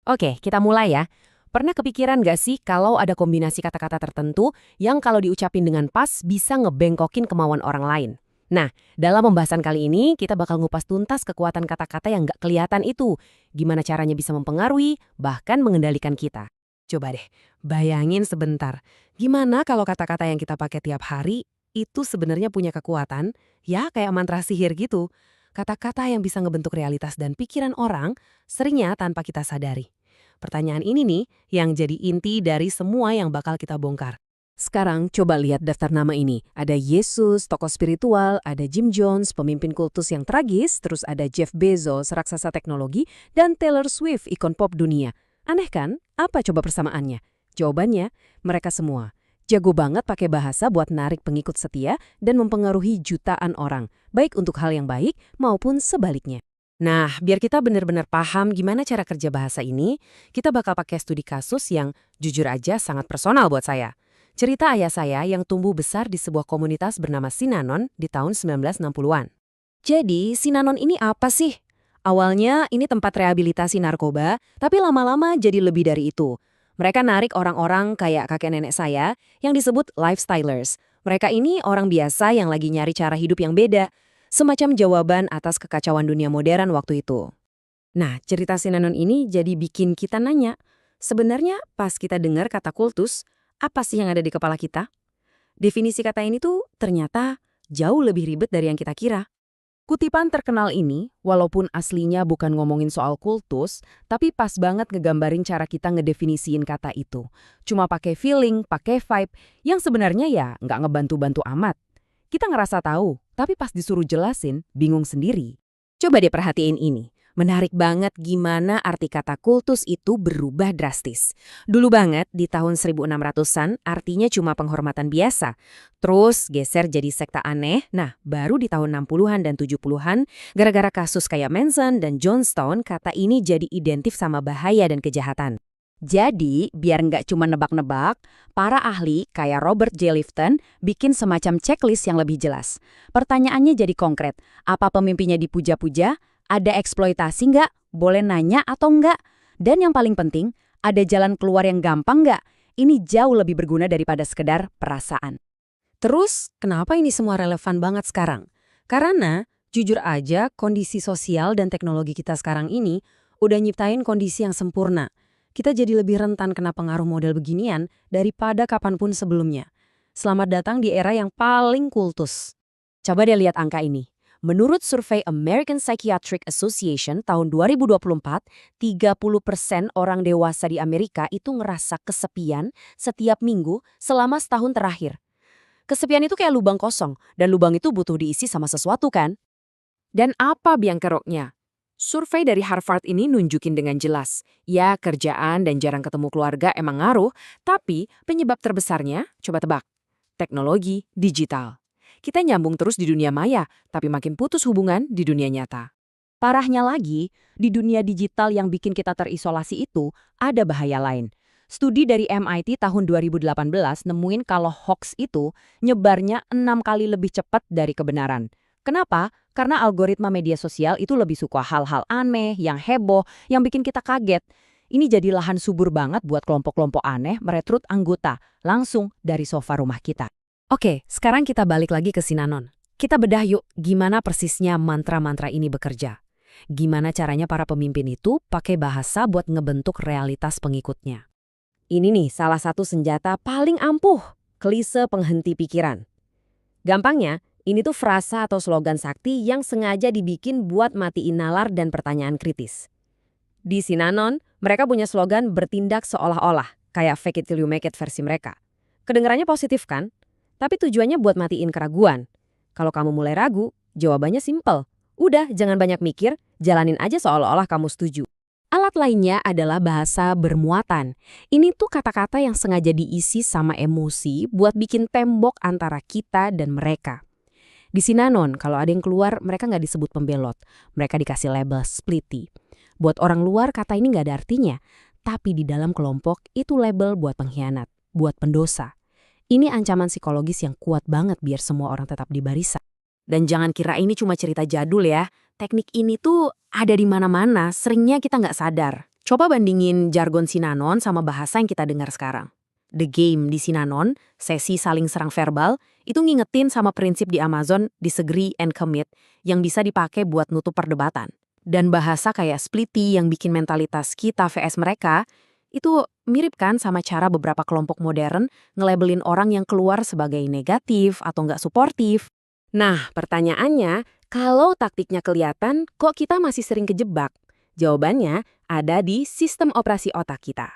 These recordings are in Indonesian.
Oke, kita mulai ya. Pernah kepikiran nggak sih kalau ada kombinasi kata-kata tertentu yang kalau diucapin dengan pas bisa ngebengkokin kemauan orang lain? Nah, dalam pembahasan kali ini kita bakal ngupas tuntas kekuatan kata-kata yang nggak kelihatan itu. Gimana caranya bisa mempengaruhi, bahkan mengendalikan kita. Coba deh, bayangin sebentar. Gimana kalau kata-kata yang kita pakai tiap hari itu sebenarnya punya kekuatan? Ya, kayak mantra sihir gitu. Kata-kata yang bisa ngebentuk realitas dan pikiran orang seringnya tanpa kita sadari. Pertanyaan ini nih yang jadi inti dari semua yang bakal kita bongkar. Sekarang coba lihat daftar nama ini. Ada Yesus, tokoh spiritual, ada Jim Jones, pemimpin kultus yang tragis, terus ada Jeff Bezos, raksasa teknologi, dan Taylor Swift, ikon pop dunia. Aneh kan? Apa coba persamaannya? Jawabannya, mereka semua jago banget pakai bahasa buat narik pengikut setia dan mempengaruhi jutaan orang, baik untuk hal yang baik maupun sebaliknya. Nah, biar kita benar-benar paham gimana cara kerja bahasa ini, kita bakal pakai studi kasus yang jujur aja sangat personal buat saya. Cerita ayah saya yang tumbuh besar di sebuah komunitas bernama Sinanon di tahun 1960-an. Jadi, Sinanon ini apa sih? Awalnya ini tempat rehabilitasi narkoba, tapi lama-lama jadi lebih dari itu. Mereka narik orang-orang kayak kakek nenek saya yang disebut lifestylers. Mereka ini orang biasa yang lagi nyari cara hidup yang beda, semacam jawaban atas kekacauan dunia modern waktu itu. Nah, cerita Sinanon ini jadi bikin kita nanya, sebenarnya pas kita dengar kata kultus, apa sih yang ada di kepala kita? Definisi kata ini tuh ternyata jauh lebih ribet dari yang kita kira. Kutipan terkenal ini, walaupun aslinya bukan ngomongin soal kultus, tapi pas banget ngegambarin cara kita ngedefinisiin kata itu. Cuma pakai feeling, pakai vibe, yang sebenarnya ya nggak ngebantu-bantu amat. Kita ngerasa tahu, tapi pas disuruh jelasin, bingung sendiri. Coba deh perhatiin ini. Menarik banget gimana arti kata kultus itu berubah drastis. Dulu banget di tahun 1600-an artinya cuma penghormatan biasa. Terus geser jadi sekta aneh. Nah, baru di tahun 60-an dan 70-an gara-gara kasus kayak Manson dan Johnstone kata ini jadi identik sama bahaya dan kejahatan. Jadi, biar nggak cuma nebak-nebak, para ahli kayak Robert J. Lifton bikin semacam checklist yang lebih jelas. Pertanyaannya jadi konkret, apa pemimpinnya dipuja-puja? Ada eksploitasi nggak? Boleh nanya atau nggak? Dan yang paling penting, ada jalan keluar yang gampang nggak? Ini jauh lebih berguna daripada sekedar perasaan. Terus, kenapa ini semua relevan banget sekarang? Karena, jujur aja, kondisi sosial dan teknologi kita sekarang ini udah nyiptain kondisi yang sempurna. Kita jadi lebih rentan kena pengaruh model beginian daripada kapanpun sebelumnya. Selamat datang di era yang paling kultus. Coba deh lihat angka ini. Menurut survei American Psychiatric Association tahun 2024, 30% orang dewasa di Amerika itu ngerasa kesepian setiap minggu selama setahun terakhir. Kesepian itu kayak lubang kosong, dan lubang itu butuh diisi sama sesuatu kan? Dan apa biang keroknya? Survei dari Harvard ini nunjukin dengan jelas, ya kerjaan dan jarang ketemu keluarga emang ngaruh, tapi penyebab terbesarnya, coba tebak, teknologi digital. Kita nyambung terus di dunia maya, tapi makin putus hubungan di dunia nyata. Parahnya lagi, di dunia digital yang bikin kita terisolasi itu, ada bahaya lain. Studi dari MIT tahun 2018 nemuin kalau hoax itu nyebarnya 6 kali lebih cepat dari kebenaran. Kenapa? Karena algoritma media sosial itu lebih suka hal-hal aneh, yang heboh, yang bikin kita kaget. Ini jadi lahan subur banget buat kelompok-kelompok aneh merekrut anggota langsung dari sofa rumah kita. Oke, sekarang kita balik lagi ke Sinanon. Kita bedah yuk gimana persisnya mantra-mantra ini bekerja. Gimana caranya para pemimpin itu pakai bahasa buat ngebentuk realitas pengikutnya. Ini nih salah satu senjata paling ampuh, klise penghenti pikiran. Gampangnya, ini tuh frasa atau slogan sakti yang sengaja dibikin buat matiin nalar dan pertanyaan kritis. Di Sinanon, mereka punya slogan bertindak seolah-olah, kayak fake it till you make it versi mereka. Kedengarannya positif kan? Tapi tujuannya buat matiin keraguan. Kalau kamu mulai ragu, jawabannya simpel. Udah, jangan banyak mikir, jalanin aja seolah-olah kamu setuju. Alat lainnya adalah bahasa bermuatan. Ini tuh kata-kata yang sengaja diisi sama emosi buat bikin tembok antara kita dan mereka. Di Sinanon, kalau ada yang keluar, mereka nggak disebut pembelot. Mereka dikasih label splitty. Buat orang luar, kata ini nggak ada artinya. Tapi di dalam kelompok, itu label buat pengkhianat, buat pendosa. Ini ancaman psikologis yang kuat banget biar semua orang tetap di barisan. Dan jangan kira ini cuma cerita jadul ya. Teknik ini tuh ada di mana-mana, seringnya kita nggak sadar. Coba bandingin jargon Sinanon sama bahasa yang kita dengar sekarang. The game di Sinanon, sesi saling serang verbal, itu ngingetin sama prinsip di Amazon disagree and commit yang bisa dipakai buat nutup perdebatan. Dan bahasa kayak splitty yang bikin mentalitas kita vs mereka, itu mirip kan sama cara beberapa kelompok modern ngelabelin orang yang keluar sebagai negatif atau nggak suportif. Nah, pertanyaannya, kalau taktiknya kelihatan, kok kita masih sering kejebak? Jawabannya ada di sistem operasi otak kita.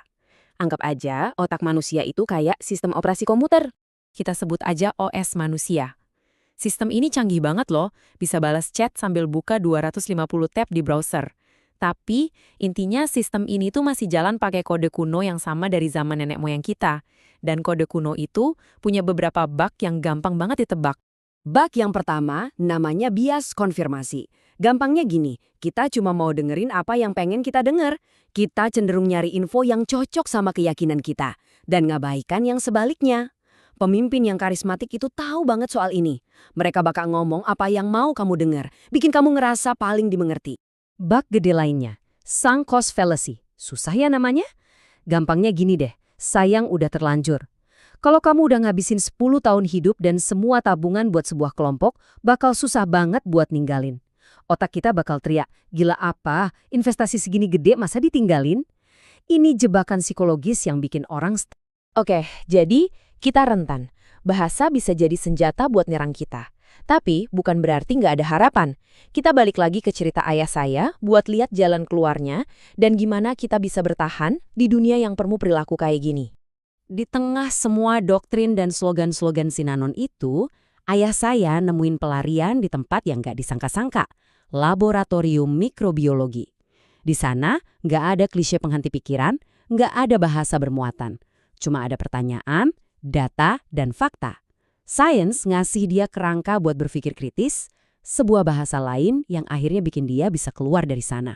Anggap aja otak manusia itu kayak sistem operasi komputer. Kita sebut aja OS manusia. Sistem ini canggih banget loh, bisa balas chat sambil buka 250 tab di browser. Tapi, intinya sistem ini tuh masih jalan pakai kode kuno yang sama dari zaman nenek moyang kita. Dan kode kuno itu punya beberapa bug yang gampang banget ditebak. Bug yang pertama namanya bias konfirmasi. Gampangnya gini, kita cuma mau dengerin apa yang pengen kita denger. Kita cenderung nyari info yang cocok sama keyakinan kita, dan ngabaikan yang sebaliknya. Pemimpin yang karismatik itu tahu banget soal ini. Mereka bakal ngomong apa yang mau kamu dengar, bikin kamu ngerasa paling dimengerti. Bug gede lainnya, sunk cost fallacy. Susah ya namanya? Gampangnya gini deh, sayang udah terlanjur. Kalau kamu udah ngabisin 10 tahun hidup dan semua tabungan buat sebuah kelompok, bakal susah banget buat ninggalin. Otak kita bakal teriak, gila apa? Investasi segini gede masa ditinggalin? Ini jebakan psikologis yang bikin orang Oke, jadi kita rentan. Bahasa bisa jadi senjata buat nyerang kita. Tapi bukan berarti nggak ada harapan. Kita balik lagi ke cerita ayah saya buat lihat jalan keluarnya dan gimana kita bisa bertahan di dunia yang penuh perilaku kayak gini. Di tengah semua doktrin dan slogan-slogan Sinanon itu, ayah saya nemuin pelarian di tempat yang nggak disangka-sangka, laboratorium mikrobiologi. Di sana nggak ada klise penghenti pikiran, nggak ada bahasa bermuatan. Cuma ada pertanyaan, data, dan fakta. Sains ngasih dia kerangka buat berpikir kritis, sebuah bahasa lain yang akhirnya bikin dia bisa keluar dari sana.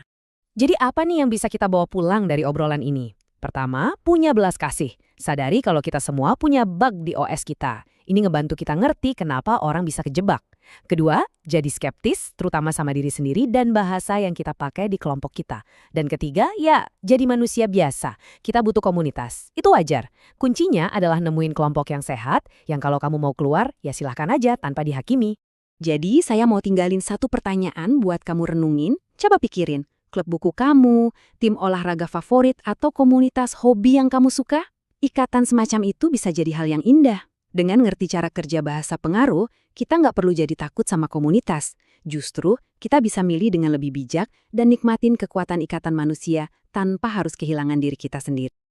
Jadi apa nih yang bisa kita bawa pulang dari obrolan ini? Pertama, punya belas kasih. Sadari kalau kita semua punya bug di OS kita. Ini ngebantu kita ngerti kenapa orang bisa kejebak. Kedua, jadi skeptis, terutama sama diri sendiri dan bahasa yang kita pakai di kelompok kita. Dan ketiga, ya, jadi manusia biasa. Kita butuh komunitas. Itu wajar. Kuncinya adalah nemuin kelompok yang sehat, yang kalau kamu mau keluar, ya silahkan aja tanpa dihakimi. Jadi, saya mau tinggalin satu pertanyaan buat kamu renungin. Coba pikirin, klub buku kamu, tim olahraga favorit, atau komunitas hobi yang kamu suka? Ikatan semacam itu bisa jadi hal yang indah. Dengan ngerti cara kerja bahasa pengaruh, kita nggak perlu jadi takut sama komunitas. Justru, kita bisa milih dengan lebih bijak dan nikmatin kekuatan ikatan manusia tanpa harus kehilangan diri kita sendiri.